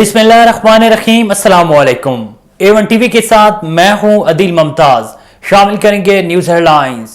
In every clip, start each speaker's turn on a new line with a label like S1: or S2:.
S1: बिस्मिल्लाहिर्रहमानिर्रहीम। अस्सलाम वालेकुम। A1 टीवी के साथ मैं हूं अदील मुमताज। शामिल करेंगे न्यूज हेडलाइंस।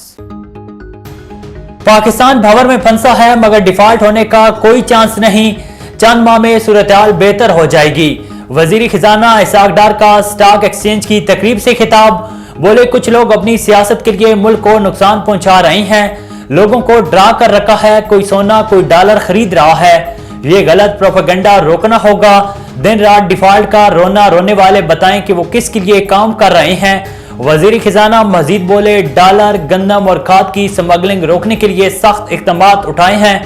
S1: पाकिस्तान भंवर में फंसा है मगर डिफॉल्ट होने का कोई चांस नहीं, चंद माह में सूरत-ए-हाल बेहतर हो जाएगी। वजीर खजाना इसहाक डार का स्टॉक एक्सचेंज की तकरीब से खिताब। बोले, कुछ लोग अपनी सियासत के लिए मुल्क को नुकसान पहुंचा रहे हैं, लोगों को डरा कर रखा है, कोई सोना कोई डॉलर खरीद रहा है, ये गलत प्रोपेगेंडा रोकना होगा। दिन रात डिफॉल्ट का रोना रोने वाले बताएं कि वो किसके लिए काम कर रहे हैं। वजीर खजाना मजीद बोले, डॉलर गंदम और खाद की स्मगलिंग रोकने के लिए सख्त इक़दामात उठाए हैं,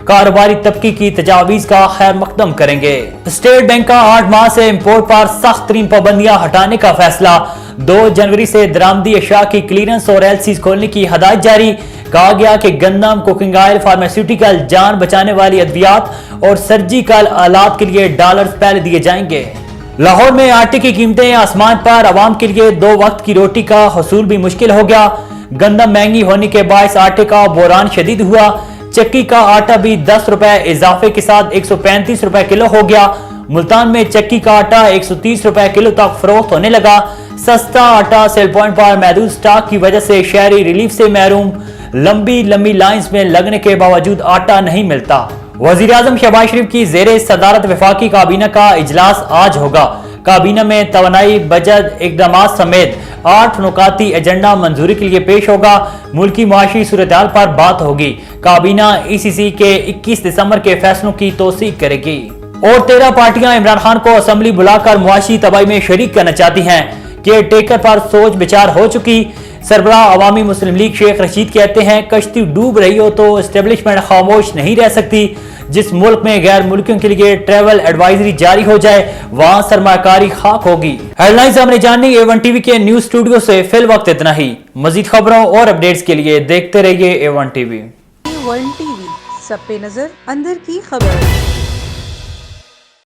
S1: कारोबारी तबके की तजावीज का खैर मकदम करेंगे। स्टेट बैंक का 8 माह से इंपोर्ट पर सख्त तरीन पाबंदियां हटाने का फैसला। 2 जनवरी से दरामदी अशया की क्लियरेंस और एलसीज खोलने की हदायत जारी। कहा गया कि गंदम, कुकिंग ऑयल, फार्मास्यूटिकल, जान बचाने वाली अद्वियात और सर्जिकल आलात के लिए डॉलर्स पहले दिए जाएंगे। लाहौर में आटे की कीमतें आसमान पर, आवाम के लिए 2 वक्त की रोटी का हसूल भी मुश्किल हो गया। गंदम महंगी होने के बायस आटे का बोरान शदीद हुआ। चक्की का आटा भी 10 रुपए इजाफे के साथ 135 रुपए किलो हो गया। मुल्तान में चक्की का आटा 130 रुपए किलो तक फरोख्त होने लगा। सस्ता आटा सेल पॉइंट पर महदूद स्टॉक की वजह से शहरी रिलीफ से महरूम। लंबी लाइंस में लगने के बावजूद आटा नहीं मिलता। वजीर आजम शहबाज शरीफ की जेरे सदारत वफाकी काबीना का इजलास आज होगा। काबीना में तवानाई, बजट इकदामात समेत 8 नुकाती एजेंडा मंजूरी के लिए पेश होगा। मुल्की मुआशी सूरत-ए-हाल पर बात होगी। काबीना ECC के 21 दिसंबर के फैसलों की तौसीक करेगी। और 13 पार्टियां इमरान खान को असेंबली बुलाकर मुआशी तबाही में शरीक करना चाहती हैं। केयर टेकर पर सोच विचार हो चुकी। सरबराह अवामी मुस्लिम लीग शेख रशीद कहते हैं, कश्ती डूब रही हो तो एस्टेब्लिशमेंट खामोश नहीं रह सकती। जिस मुल्क में गैर मुल्कियों के लिए ट्रैवल एडवाइजरी जारी हो जाए वहां सरमाकारी खाक होगी। हेडलाइंस हमने जानी। A1 टीवी के न्यूज स्टूडियो से फिल वक्त इतना ही। मजीद खबरों और अपडेट्स के लिए देखते रहिए A1 टीवी।
S2: A1 टीवी, सब पे नजर, अंदर की खबर।